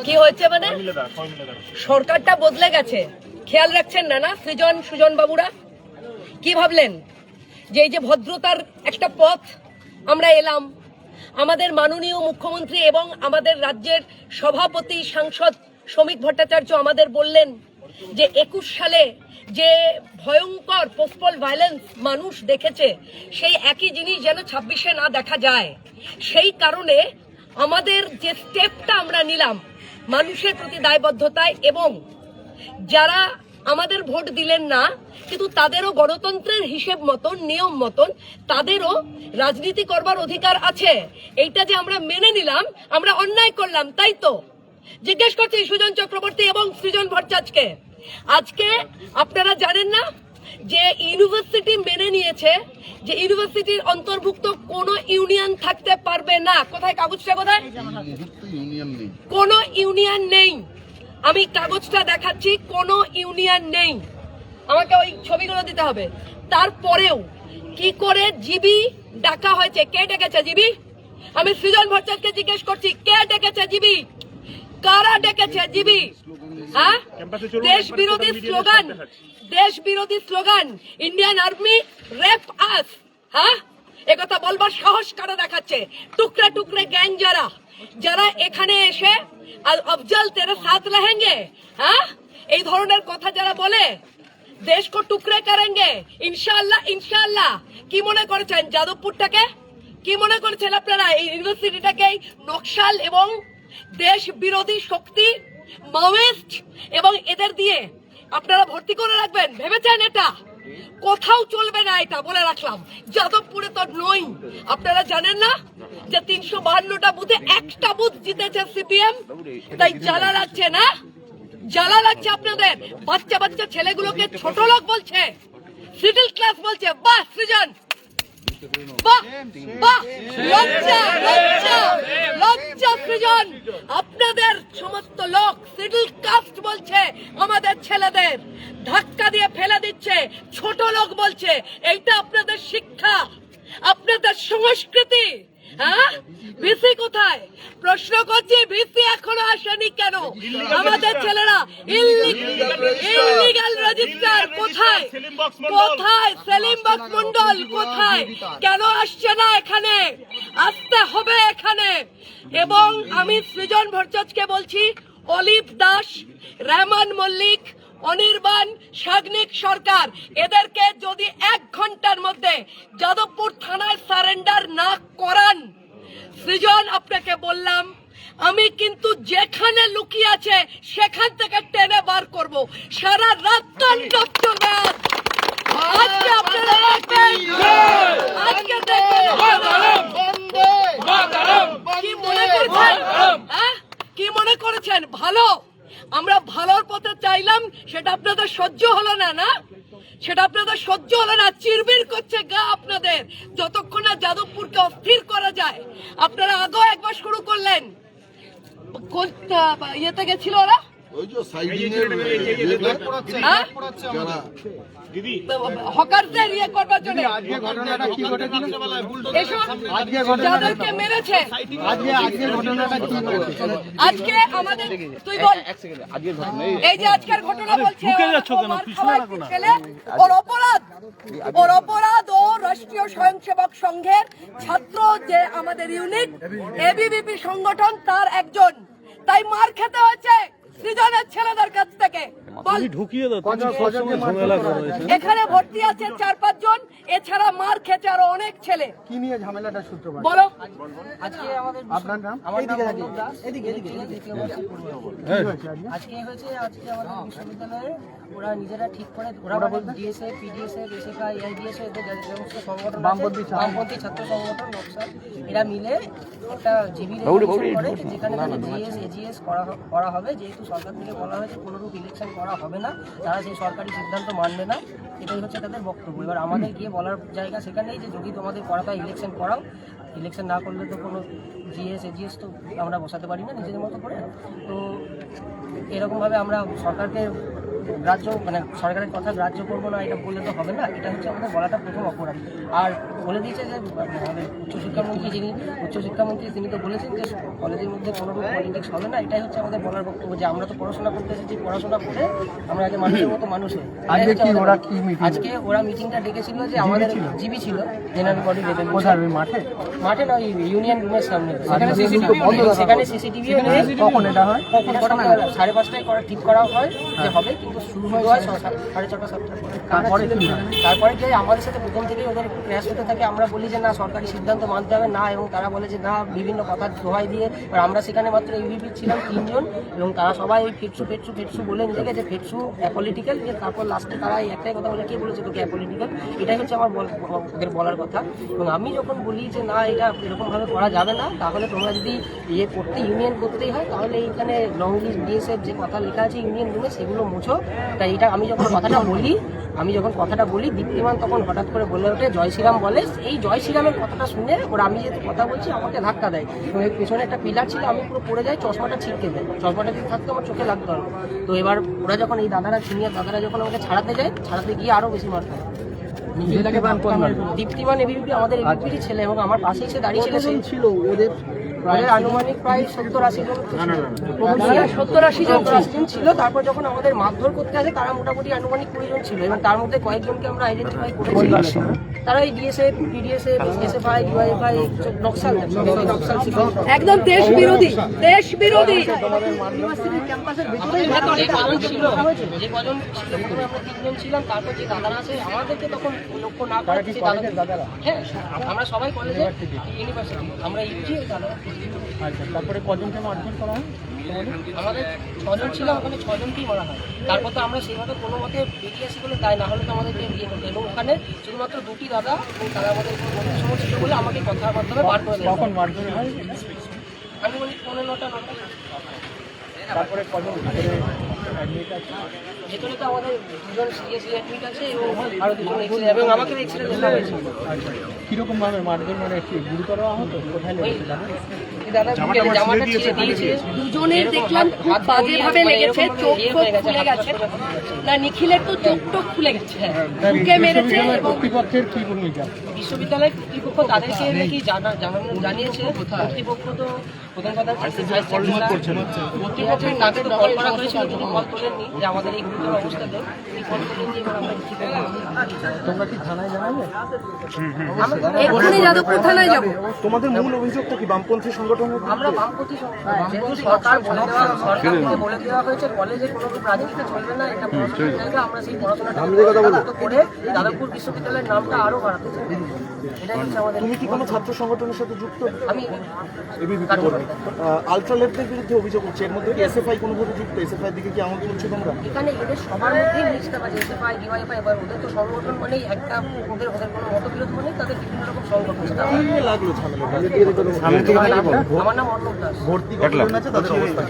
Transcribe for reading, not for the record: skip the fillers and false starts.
কি হয়েছে মানে সরকারটা বদলে গেছে, খেয়াল রাখছেন না? সুজন বাবুরা কি ভাবলেন যে এই যে ভদ্রতার একটা পথ আমরা এলাম, আমাদের মাননীয় মুখ্যমন্ত্রী এবং আমাদের রাজ্যের সভাপতি সাংসদ শ্রমিক ভট্টাচার্য আমাদের বললেন যে 21 সালে যে ভয়ঙ্কর পোস্টাল ভায়োলেন্স মানুষ দেখেছে সেই একই জিনিস যেন 26-এ না দেখা যায়। সেই কারণে আমাদের যে স্টেপটা আমরা নিলাম মানুষের প্রতি দায়বদ্ধতায়, এবং যারা আমাদের ভোট দিলেন না কিন্তু তাদেরও গণতন্ত্রের হিসেব মতন নিয়ম মতন তাদেরও রাজনীতি করবার অধিকার আছে, এইটা যে আমরা মেনে নিলাম, আমরা অন্যায় করলাম তাই তো? জিজ্ঞেস করছি সুজন চক্রবর্তী এবং সৃজন ভট্টাচার্যকে, আজকে আপনারা জানেন না যে ইউনিভার্সিটি মেনে নিয়েছে যে ইউনিভার্সিটির অন্তর্ভুক্ত কোনো ইউনিয়ন থাকতে পারবে না। কোথায় কাগজটা, কোথায়? কোনো ইউনিয়ন নেই। আমি কাগজটা দেখাচ্ছি, কোনো ইউনিয়ন নেই। আমাকে ওই ছবিগুলো দিতে হবে। তারপরেও কি করে জিবি ডাকা হয়েছে? কে ডেকেছে জিবি? আমি সৃজন ভট্টাচার্যকে জিজ্ঞেস করছি, কে ডেকেছে জিবি? কারা ডেকেছে জিবি? হ্যাঁ, দেশ বিরোধী স্লোগান ইন্ডিয়ান আর্মি রেপ আস, হ্যাঁ, একথা বলবার সাহস কারা দেখাচ্ছে? টুকরা টুকরে গ্যাং যারা এখানে এসে अफजल तेरे साथ रहेंगे, हाँ, এই ধরনের কথা যারা বলে দেশ কো টুকরে করেंगे ইনশাআল্লাহ ইনশাআল্লাহ। কি মনে করেছেন যাদবপুরটাকে? কি মনে করেছেন আপনারা এই ইউনিভার্সিটিটাকে নকশাল এবং দেশ বিরোধী শক্তি মাওয়িস্ট এবং এদের দিয়ে আপনারা ভর্তি করে রাখবেন? ভেবেছেন এটা? কোথাও চলবে না, এটা বলে রাখলাম। যাদবপুরে তো নই। আপনারা জানেন না যে 352টা বুথে একটা বুথ জিতেছে সিপিএম? তাই জ্বালা লাগছে না? জ্বালা লাগছে আপনাদের? বাচ্চা বাচ্চা ছেলেগুলোকে ছোট লোক বলছে, মিডল ক্লাস বলছে। বাহ সৃজন, বাহ বাহ, লজ্জা লজ্জা লজ্জা সৃজন। আপনাদের সমস্ত লোক মিডল কাস্ট বলছে, আমাদের ছেলেদের ধাক্কা দিয়ে ফেলে দিচ্ছে, ছোট লোক বলছে। এইটা আপনাদের শিক্ষা, আপনাদের সংস্কৃতি? হ্যাঁ, ভিসি কোথায়? প্রশ্ন করছি, ভিসি এখনো আসেনি কেন? আমাদের ছেলেরা ইলিগাল রেজিস্টার কোথায়? কোথায় সেলিম বক্স মন্ডল কোথায়? কেন আসছে না এখানে? আসতে হবে এখানে। এবং আমি সৃজন ভট্টাচার্যকে বলছি, অলিভ দাস, রহমান মল্লিক, অনির্বাণ, সাগ্নিক সরকার, এদেরকে যদি 1 ঘন্টার মধ্যে যাদবপুর থানায় সারেন্ডার না করান, সৃজন আপনাকে বললাম আমি কিন্তু যেখানে লুকিয়ে আছে সেখান থেকে টেনে বার করব। সারা রাত কান্ডাপ্তগান। আজকে আপনারা দেখবেন, আজকে দেখবেন কি মনে করছেন? হ্যাঁ, কি মনে করেছেন? ভালো, আমরা ভালোর পথে চাইলাম, সেটা আপনাদের সহ্য হলো না, না সেটা আপনাদের সহ্য হলো না। চিরবির করছে গা আপনাদের, যতক্ষণ না যাদবপুরকে অস্থির করা যায়। আপনারা আগেও একবার শুরু করলেন, ইয়েতে গেছিল ওরা, হকারদের ইয়ে করবার জন্য। যাদেরকে মেরেছে আজকে আমাদের, তুই বল এই যে আজকের ঘটনা বলছে ওর অপরাধ ও রাষ্ট্রীয় স্বয়ংসেবক সংঘের ছাত্র যে আমাদের ইউনিট এবিভিপি সংগঠন তার একজন, তাই মার খেতে হয়েছে সৃজনের ছেলেদের কাছ থেকে। এখানে ভর্তি আছে 4-5 জন, এছাড়া মার খেতে আরো অনেক ছেলে। কি নিয়ে ঝামেলাটা সূত্রপাত বলো? আজকে আমাদের আপনার নাম এদিকে আজকে হয়েছে, আজকে আমাদের বিশ্ববিদ্যালয়ে ওরা নিজেরা ঠিক করে, ওরা ডিএসএ, পিডিএসএ, এসএফআই, এআইডিএসএ, এদের যে সমস্ত সংগঠন বামপন্থী ছাত্র সংগঠন নকশাল, এরা মিলে একটা জিবি করে যেখানে জিএস এজিএস করা হবে। যেহেতু সরকার থেকে বলা হয়েছে কোনোরূপ ইলেকশন করা হবে না, তারা সেই সরকারি সিদ্ধান্ত মানবে না, এটাই হচ্ছে তাদের বক্তব্য। এবার আমাদের গিয়ে বলার জায়গা সেখানেই যে যদি তোমাদের করা হয় ইলেকশন করাও, ইলেকশন না করলে তো কোনো জিএস এজিএস তো আমরা বসাতে পারি না নিজেদের মতো করে। তো এরকমভাবে আমরা সরকারকে গ্রাহ্য মানে সরকারের কথা গ্রাহ্য করবো না এটা বললে তো হবে না, এটা হচ্ছে আমাদের বলাটা প্রথম অপরাধ। আর বলে দিয়েছে যে আমাদের উচ্চশিক্ষামন্ত্রী তিনি তো বলেছেন যে কলেজের মধ্যে কোনো পলিটিক্স হবে না, এটাই হচ্ছে আমাদের বলার বক্তব্য যে আমরা তো পড়াশোনা করতে এসেছি, পড়াশোনা করে আমরা আগে মানুষের মতো মানুষ হই। আজকে ওরা মিটিংটা ডেকেছিল যে আমাদের জিবি ছিল জেনারেল বডি মাঠে না, ওই ইউনিয়ন রুমের সামনে, সেখানে সিসিটিভি কখন এটা হয়, কখন 5:30টায় ঠিক করা হয় যে হবে, কিন্তু শুরু হয় 6:30-7টার পরে। তারপরে কি আমাদের সাথে প্রথম থেকেই ওদের একটু ক্র্যাশ হতে থাকে, আমরা বলি যে না সরকারি সিদ্ধান্ত মানতে হবে না, এবং তারা বলে যে না বিভিন্ন কথা দোহাই দিয়ে। আমরা সেখানে মাত্র ইউভিপি ছিলাম 3 জন, এবং তারা সবাই ওই ফেটসু বলে নিজেকে যে ফেটসু অ্যাপলিটিক্যাল, যে তারপর লাস্টে তারা একটাই কথা বলে কে বলেছে তোকে অ্যাপলিটিক্যাল, এটাই হচ্ছে আমার ওদের বলার কথা। এবং আমি যখন বলি যে না এটা এরকমভাবে করা যাবে না, তাহলে তোমরা যদি ইউনিয়ন করতেই হয় তাহলে এইখানে লং লিস্ট বিএসএফ যে কথা লেখা আছে ইউনিয়ন রুমে সেগুলো মুছো। তাই এটা আমি যখন কথাটা বলি দীপ্তিমান তখন হঠাৎ করে বলে ওঠে জয় শ্রীরাম বলে। এই জয় শ্রীরামের কথাটা শুনে ওরা আমি যেহেতু কথা বলছি আমাকে ধাক্কা দেয়, এবং এর পেছনে একটা পিলার ছিল, আমি পুরো পড়ে যাই, চশমাটা ছিটকে দেয়, চশমাটা যদি থাকতো আমার চোখে লাগতো না। তো এবার ওরা যখন এই সিনিয়র দাদারা যখন আমাকে ছাড়াতে গিয়ে আরো বেশি মার খায়। দীপ্তিমান এবিপি আমাদের এবিপিরই ছেলে, এবং আমার পাশেই সে দাঁড়িয়ে ছিল। ওদের আনুমানিক প্রায় 70-80 জন ছিল। তারপর যখন আমাদের মারধর করতে আসে তারা মোটামুটি আনুমানিক 20 জন ছিল, এবং তার মধ্যে কয়েকজনকে আমরা আইডেন্টিফাই করেছি। তারা এই ডিএসএফ, পিডিএসএফ, এসএফআই, ডিওয়াইএফআই, নকশাল একদম দেশ বিরোধী। যে কজন আমরা 3 জন ছিলাম, তারপর যে দাদারা আছে আমাদেরকে তখন লক্ষ্য না করে দাদারা, হ্যাঁ আমরা সবাই কলেজে ইউনিভার্সিটি, আমরা ইউজি দাদারা। তারপরে কজনকে মারধর করা হয়? আমাদের 6 জন ছিল, ওখানে 6 জনকেই মারা হয়। তারপর তো আমরা সেভাবে কোনো মতে বেরিয়ে আসি বলে তাই, না হলে তো আমাদেরকে বিয়ে করতো। এবং ওখানে শুধুমাত্র 2টি দাদা এবং তারা আমাদের বন্ধু সময় ছিল বলে আমাকে কথার মাধ্যমে বার করে দেয়। কখন মারধর হয়? আমি বলি 9:30-9টা। তারপরে কজন অ্যাডমিট আছে? ভেতরে তো আমাদের 2জন সিরিয়াসলি অ্যাডমিট আছে, এবং আরও 2জন এক্সরে, এবং আমাকে এক্সরে দেওয়া হয়েছে। কিরকম ভাবে মারধর, মানে কি গুরুতর আহত? কোথায় লেগেছে জানেন? জামাটা ছিঁড়ে দিয়েছে। দুজনের দেখলাম খুব বাজেভাবে লেগেছে, চোখ খুলে গেছে। না নিখিলের তো চোখ খুলে গেছে, বুকে মেরেছে। কর্তৃপক্ষের কি ভূমিকা? বিশ্ববিদ্যালয় কর্তৃপক্ষ তাদেরকে নাকি জানিয়েছে। কর্তৃপক্ষ তো প্রথম কথা কর্তৃপক্ষের তাকে তো কল করা হয়েছিল, তিনি কল তোলেননি যে আমাদের এই গুরুতর অবস্থাতে কল তোলেননি। এবার আমরা কি করব? তোমরা কি থানায় জানাবে? এখনই যাদবপুর থানায় যাবো। তোমাদের মূল অভিযোগটা কি বামপন্থী সংগঠনের? আমরা বামপন্থী যেহেতু সরকারকে বলে দেওয়া হয়েছে কলেজে কোনো রাজনীতি চলবে না, এটা পড়াশোনার জায়গা, আমরা সেই পড়াশোনাটা করে যাদবপুর বিশ্ববিদ্যালয়ের নামটা আরো বাড়াতে চাই। এটাই হচ্ছে আমাদের। তুমি কি কোনো ছাত্র সংগঠনের সাথে যুক্ত? আমি আলট্রালেটদের বিরুদ্ধে অভিযোগ হচ্ছে, এর মধ্যে কি এসএফআই কোনোভাবে যুক্ত? এসএফআই দিকে কি আমল করছো তোমরা? এখানে এদের সবার মধ্যেই মিক্সড আছে, এসএফআই, ডিওয়াইএফআই। এবার ওদের তো সংগঠন মানেই একটা, ওদের কোনো মতবিরোধ মানেই তাদের বিভিন্ন রকম সংগঠন। লাগলো ঝামেলা। আমার নাম অর্ণব দাস। ভর্তি কতজন আছে, তাদের অবস্থা